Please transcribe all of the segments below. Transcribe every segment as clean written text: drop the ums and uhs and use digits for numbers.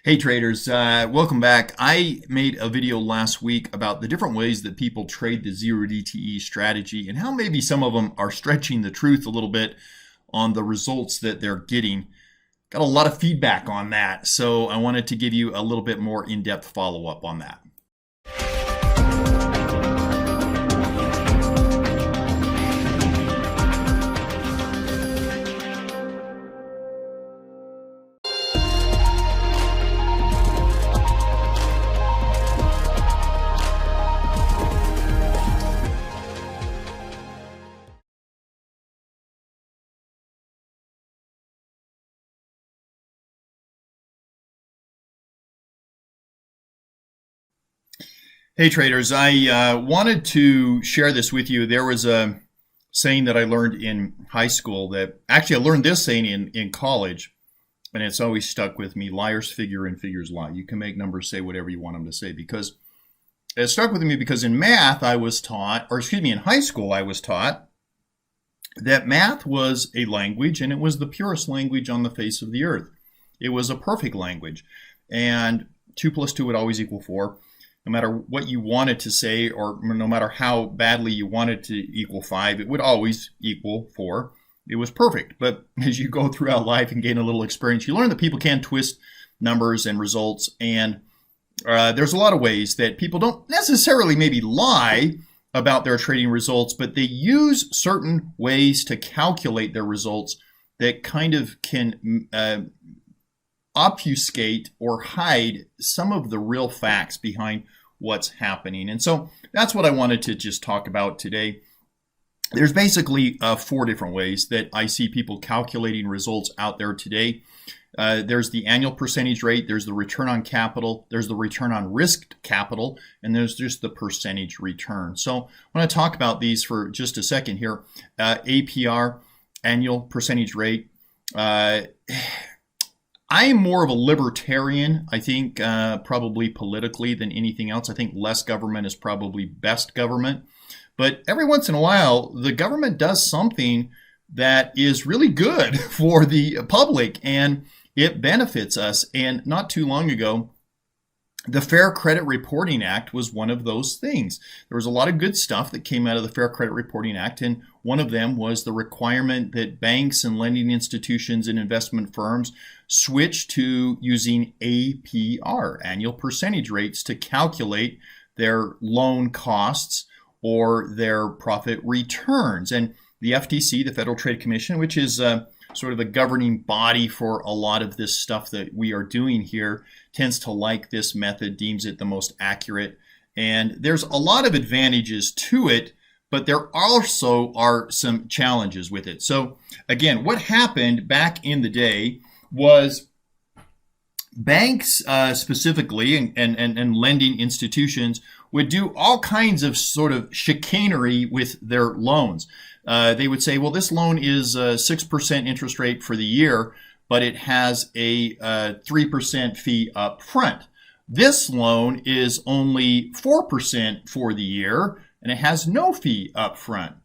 Hey traders, welcome back. I made a video last week about the different ways that people trade the zero DTE strategy and how maybe some of them are stretching the truth a little bit on the results that they're getting. Got a lot of feedback on that, so I wanted to give you a little bit more in-depth follow-up on that. Hey traders, I wanted to share this with you. There was a saying that I learned in high school that actually I learned this saying in college, and it's always stuck with me. Liars figure and figures lie. You can make numbers say whatever you want them to say, because it stuck with me because in math I was taught, or excuse me, in high school I was taught that math was a language, and it was the purest language on the face of the earth. It was a perfect language, and 2 plus 2 would always equal 4. No matter what you wanted to say, or no matter how badly you wanted to equal 5, it would always equal 4. It was perfect. But as you go throughout life and gain a little experience, you learn that people can twist numbers and results. And there's a lot of ways that people don't necessarily maybe lie about their trading results, but they use certain ways to calculate their results that kind of can obfuscate or hide some of the real facts behind what's happening. And so that's what I wanted to just talk about today. There's basically 4 different ways that I see people calculating results out there today. There's the annual percentage rate, there's the return on capital, there's the return on risked capital, and there's just the percentage return. So I want to talk about these for just a second here. APR, annual percentage rate. I am more of a libertarian, I think, probably politically than anything else. I think less government is probably best government. But every once in a while, the government does something that is really good for the public, and it benefits us. And not too long ago, the Fair Credit Reporting Act was one of those things. There was a lot of good stuff that came out of the Fair Credit Reporting Act, and one of them was the requirement that banks and lending institutions and investment firms switch to using APR, annual percentage rates, to calculate their loan costs or their profit returns. And the FTC, the Federal Trade Commission, which is sort of the governing body for a lot of this stuff that we are doing here, tends to like this method, deems it the most accurate. And there's a lot of advantages to it, but there also are some challenges with it. So again, what happened back in the day was banks specifically and lending institutions would do all kinds of sort of chicanery with their loans. They would say, well, this loan is a 6% interest rate for the year, but it has a 3% fee up front. This loan is only 4% for the year, and it has no fee up front.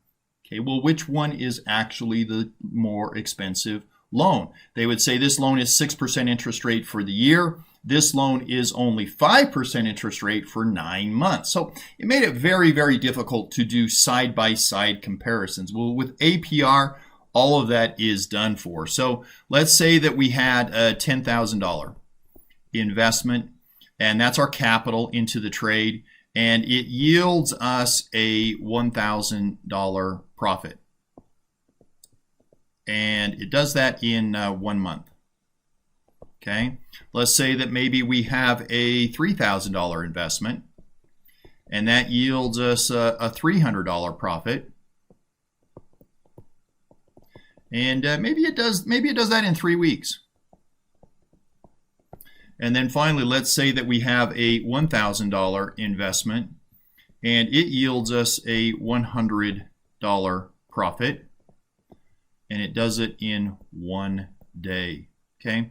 Okay, well, which one is actually the more expensive loan? They would say this loan is 6% interest rate for the year. This loan is only 5% interest rate for 9 months. So it made it very, very difficult to do side-by-side comparisons. Well, with APR, all of that is done for. So let's say that we had a $10,000 investment, and that's our capital into the trade, and it yields us a $1,000 profit. And it does that in 1 month. Okay, let's say that maybe we have a $3,000 investment, and that yields us a $300 profit. And maybe it does that in 3 weeks. And then finally, let's say that we have a $1,000 investment, and it yields us a $100 profit, and it does it in 1 day. Okay.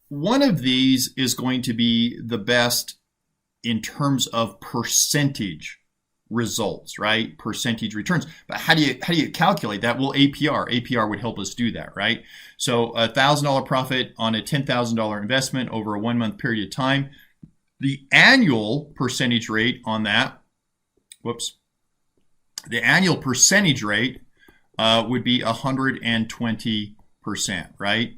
One of these is going to be the best in terms of percentage results, right? Percentage returns. But how do you calculate that? Well, APR would help us do that, right? So $1,000 profit on a $10,000 investment over a 1 month period of time. The annual percentage rate on that, the annual percentage rate would be 120%, right?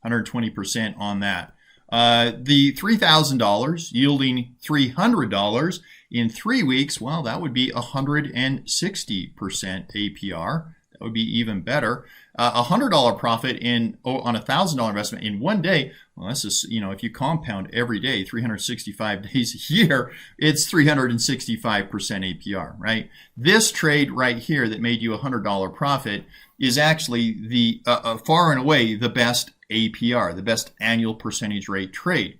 120% on that. The $3,000 yielding $300 in 3 weeks, well, that would be 160% APR. That would be even better. $100 profit on a $1,000 investment in 1 day. Well, that's just, if you compound every day, 365 days a year, it's 365% APR, right? This trade right here that made you a $100 profit is actually the far and away the best APR, the best annual percentage rate trade.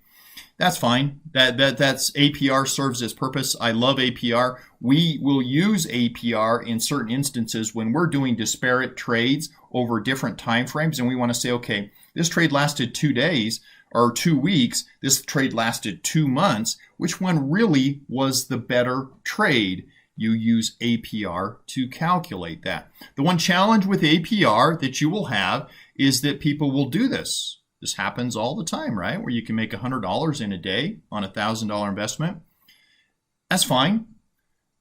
That's fine. That's APR serves its purpose. I love APR. We will use APR in certain instances when we're doing disparate trades over different time frames, and we want to say, okay, this trade lasted 2 days or 2 weeks. This trade lasted 2 months. Which one really was the better trade? You use APR to calculate that. The one challenge with APR that you will have is that people will do this. This happens all the time, right? Where you can make $100 in a day on a $1,000 investment. That's fine.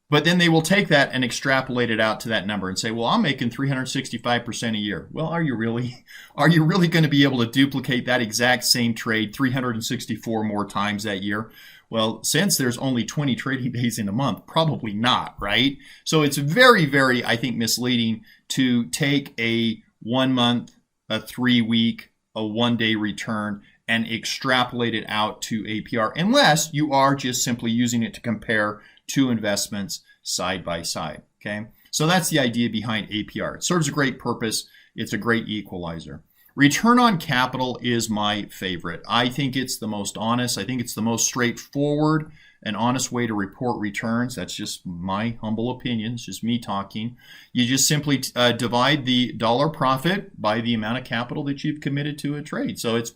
But then they will take that and extrapolate it out to that number and say, well, I'm making 365% a year. Well, are you really? Are you really going to be able to duplicate that exact same trade 364 more times that year? Well, since there's only 20 trading days in a month, probably not, right? So it's very, very, I think, misleading to take a 1 month, a 3 week, a 1 day return and extrapolate it out to APR, unless you are just simply using it to compare two investments side by side, okay? So that's the idea behind APR. It serves a great purpose. It's a great equalizer. Return on capital is my favorite. I think it's the most honest. I think it's the most straightforward and honest way to report returns. That's just my humble opinion. It's just me talking. You just simply divide the dollar profit by the amount of capital that you've committed to a trade. So it's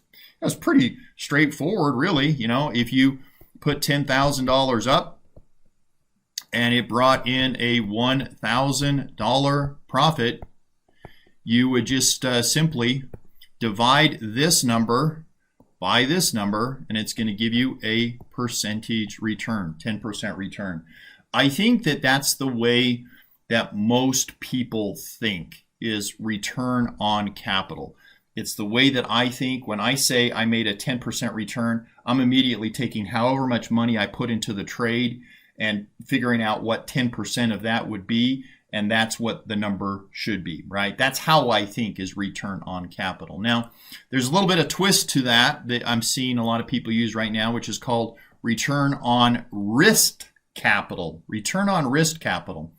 pretty straightforward, really. If you put $10,000 up and it brought in a $1,000 profit, you would just simply divide this number by this number, and it's going to give you a percentage return, 10% return. I think that that's the way that most people think, is return on capital. It's the way that I think. When I say I made a 10% return, I'm immediately taking however much money I put into the trade and figuring out what 10% of that would be, and that's what the number should be, right? That's how I think is return on capital. Now, there's a little bit of twist to that I'm seeing a lot of people use right now, which is called return on risk capital. Return on risk capital.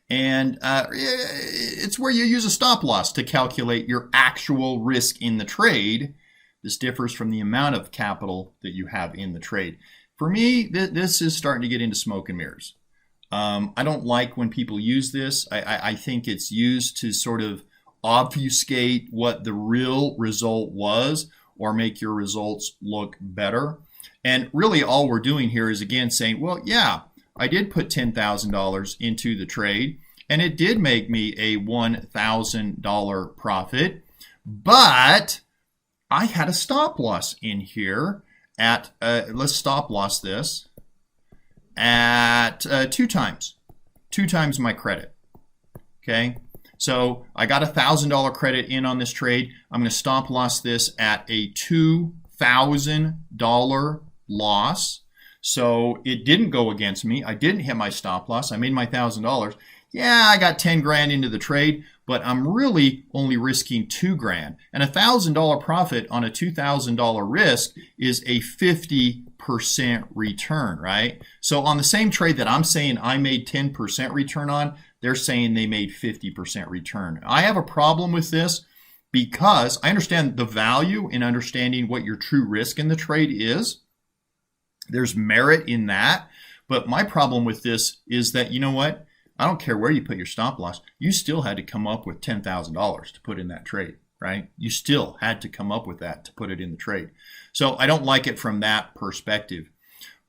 And it's where you use a stop loss to calculate your actual risk in the trade. This differs from the amount of capital that you have in the trade. For me, this is starting to get into smoke and mirrors. I don't like when people use this. I think it's used to sort of obfuscate what the real result was or make your results look better. And really all we're doing here is, again, saying, well, yeah, I did put $10,000 into the trade and it did make me a $1,000 profit, but I had a stop loss in here at, let's stop loss this, at 2 times my credit. Okay, so I got a $1,000 credit in on this trade. I'm going to stop loss this at a $2,000 loss. So it didn't go against me. I didn't hit my stop loss. I made my $1,000. Yeah, I got 10 grand into the trade, but I'm really only risking 2 grand. And a $1,000 profit on a $2,000 risk is a 50% return, right? So on the same trade that I'm saying I made 10% return on, they're saying they made 50% return. I have a problem with this because I understand the value in understanding what your true risk in the trade is. There's merit in that. But my problem with this is that, you know what? I don't care where you put your stop loss. You still had to come up with $10,000 to put in that trade, right? You still had to come up with that to put it in the trade. So I don't like it from that perspective.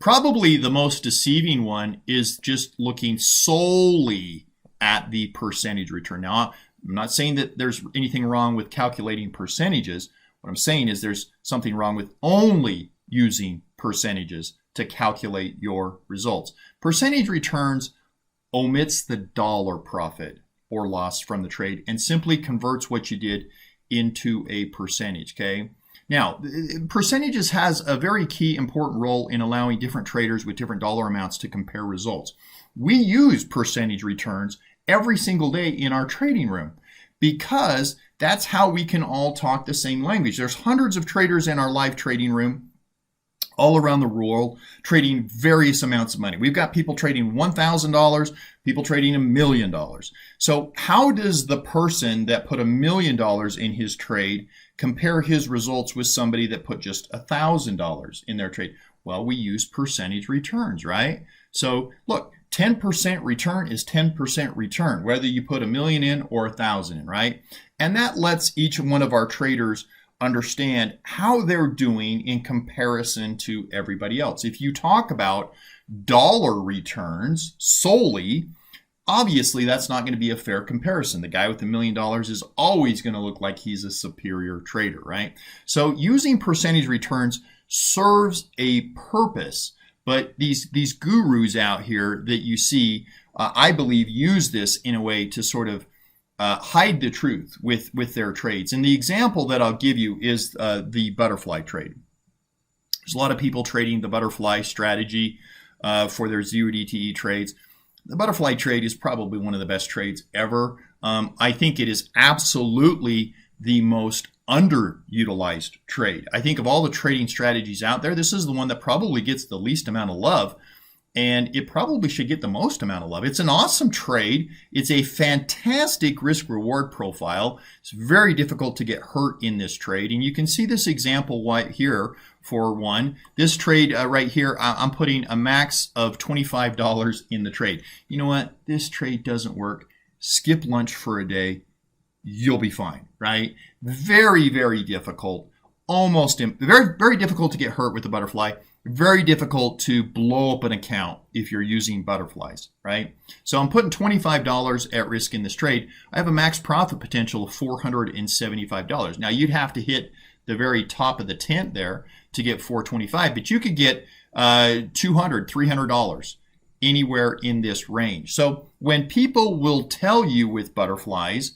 Probably the most deceiving one is just looking solely at the percentage return. Now, I'm not saying that there's anything wrong with calculating percentages. What I'm saying is there's something wrong with only using percentages to calculate your results. Percentage returns omits the dollar profit or loss from the trade and simply converts what you did into a percentage, okay? Now, percentages has a very key important role in allowing different traders with different dollar amounts to compare results. We use percentage returns every single day in our trading room because that's how we can all talk the same language. There's hundreds of traders in our live trading room all around the world trading various amounts of money. We've got people trading $1,000, people trading $1 million. So how does the person that put $1 million in his trade compare his results with somebody that put just $1,000 in their trade? Well, we use percentage returns, right? So look, 10% return is 10% return, whether you put $1 million in or $1,000 in, right? And that lets each one of our traders understand how they're doing in comparison to everybody else. If you talk about dollar returns solely, obviously that's not going to be a fair comparison. The guy with $1 million is always going to look like he's a superior trader, right? So using percentage returns serves a purpose, but these gurus out here that you see, I believe, use this in a way to sort of hide the truth with their trades. And the example that I'll give you is the butterfly trade. There's a lot of people trading the butterfly strategy for their 0DTE trades. The butterfly trade is probably one of the best trades ever. I think it is absolutely the most underutilized trade. I think of all the trading strategies out there, this is the one that probably gets the least amount of love. And it probably should get the most amount of love. It's an awesome trade. It's a fantastic risk-reward profile. It's very difficult to get hurt in this trade. And you can see this example right here for one. This trade right here, I'm putting a max of $25 in the trade. You know what? This trade doesn't work. Skip lunch for a day. You'll be fine, right? Very, very difficult. Very, very difficult to get hurt with the butterfly. Very difficult to blow up an account if you're using butterflies, right? So I'm putting $25 at risk in this trade. I have a max profit potential of $475. Now you'd have to hit the very top of the tent there to get $425, but you could get $200, $300 anywhere in this range. So when people will tell you with butterflies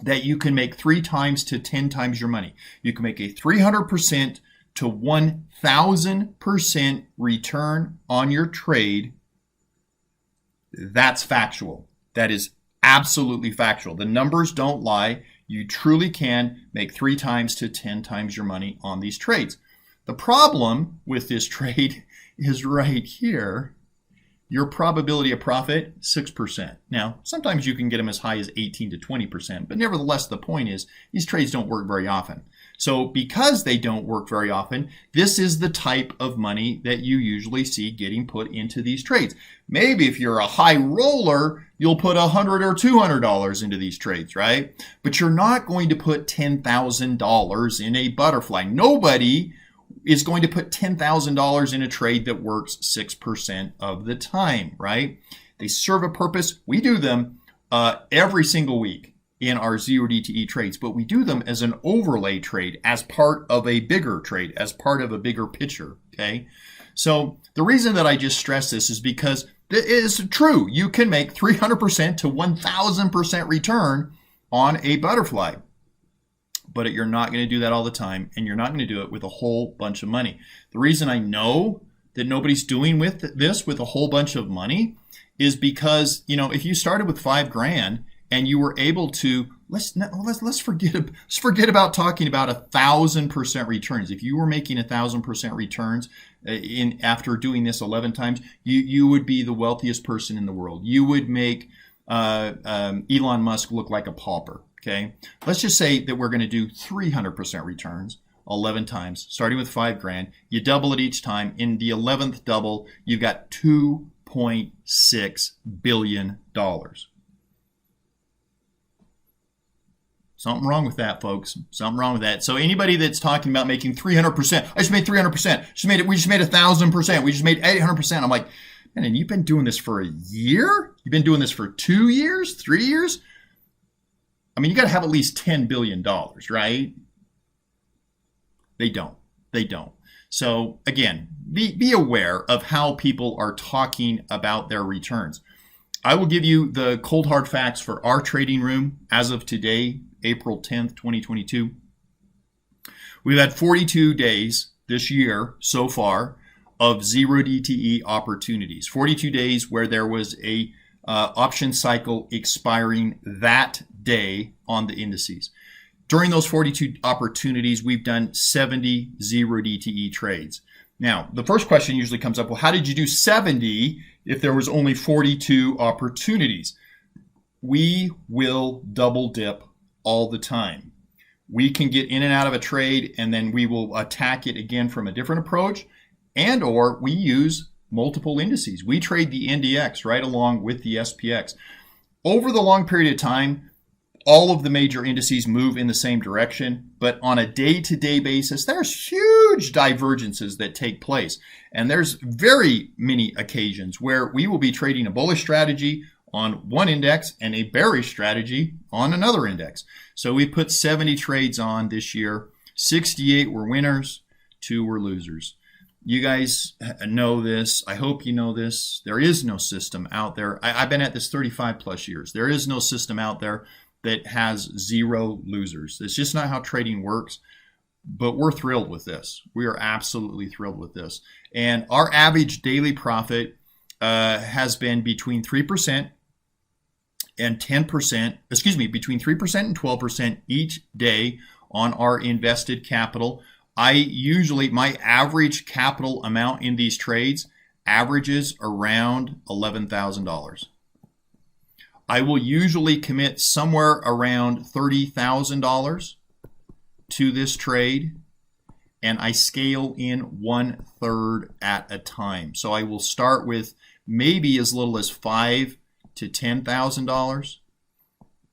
that you can make 3 times to 10 times your money, you can make a 300% to 1,000% return on your trade, that's factual. That is absolutely factual. The numbers don't lie. You truly can make 3 times to 10 times your money on these trades. The problem with this trade is right here. Your probability of profit, 6%. Now, sometimes you can get them as high as 18 to 20%, but nevertheless, the point is these trades don't work very often. So because they don't work very often, this is the type of money that you usually see getting put into these trades. Maybe if you're a high roller, you'll put $100 or $200 into these trades, right? But you're not going to put $10,000 in a butterfly. Nobody is going to put $10,000 in a trade that works 6% of the time, right? They serve a purpose. We do them every single week in our 0DTE trades, but we do them as an overlay trade, as part of a bigger trade, as part of a bigger picture, okay? So the reason that I just stress this is because it is true. You can make 300% to 1,000% return on a butterfly, but you're not going to do that all the time, and you're not going to do it with a whole bunch of money. The reason I know that nobody's doing with this with a whole bunch of money is because, you know, if you started with $5,000 and you were able to, let's forget about talking about 1,000% returns. If you were making 1,000% returns after doing this 11 times, you would be the wealthiest person in the world. You would make Elon Musk look like a pauper. Okay, let's just say that we're going to do 300% returns 11 times, starting with $5,000. You double it each time. In the 11th double, you've got $2.6 billion. Something wrong with that, folks. Something wrong with that. So anybody that's talking about making 300%, I just made 300%. We just made 1,000%. We just made 800%. I'm like, man, and you've been doing this for a year? You've been doing this for 2 years, 3 years? I mean, you got to have at least $10 billion, right? They don't. They don't. So again, be aware of how people are talking about their returns. I will give you the cold hard facts for our trading room as of today, April 10th, 2022. We've had 42 days this year so far of 0 DTE opportunities. 42 days where there was a option cycle expiring that day on the indices. During those 42 opportunities, we've done 70 0 DTE trades. Now, the first question usually comes up, well, how did you do 70 if there was only 42 opportunities? We will double dip all the time. We can get in and out of a trade, and then we will attack it again from a different approach, and or we use multiple indices. We trade the NDX right along with the SPX. Over the long period of time, all of the major indices move in the same direction, but on a day-to-day basis, there's huge divergences that take place. And there's very many occasions where we will be trading a bullish strategy on one index and a bearish strategy on another index. So we put 70 trades on this year. 68 were winners, 2 were losers. You guys know this. I hope you know this. There is no system out there. I've been at this 35 plus years. There is no system out there that has 0 losers. It's just not how trading works, but we're thrilled with this. We are absolutely thrilled with this. And our average daily profit has been between 3% and 10%, between 3% and 12% each day on our invested capital. My average capital amount in these trades averages around $11,000. I will usually commit somewhere around $30,000 to this trade, and I scale in 1/3 at a time. So I will start with maybe as little as $5,000 to $10,000,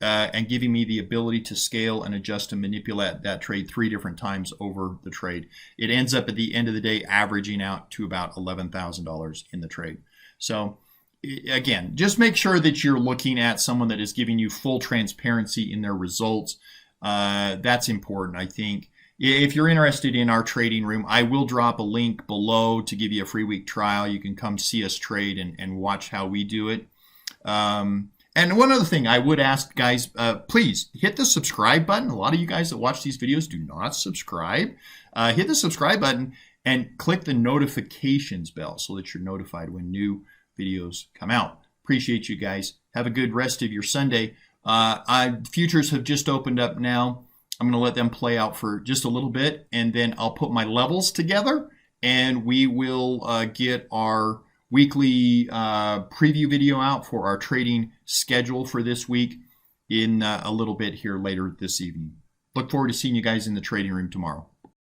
and giving me the ability to scale and adjust and manipulate that trade 3 different times over the trade. It ends up at the end of the day averaging out to about $11,000 in the trade. So again, just make sure that you're looking at someone that is giving you full transparency in their results. That's important, I think. If you're interested in our trading room, I will drop a link below to give you a free week trial. You can come see us trade and watch how we do it. And one other thing I would ask, guys, please hit the subscribe button. A lot of you guys that watch these videos do not subscribe. Hit the subscribe button and click the notifications bell so that you're notified when new videos come out. Appreciate you guys. Have a good rest of your Sunday. Futures have just opened up now. I'm going to let them play out for just a little bit, and then I'll put my levels together, and we will get our weekly preview video out for our trading schedule for this week in a little bit here later this evening. Look forward to seeing you guys in the trading room tomorrow.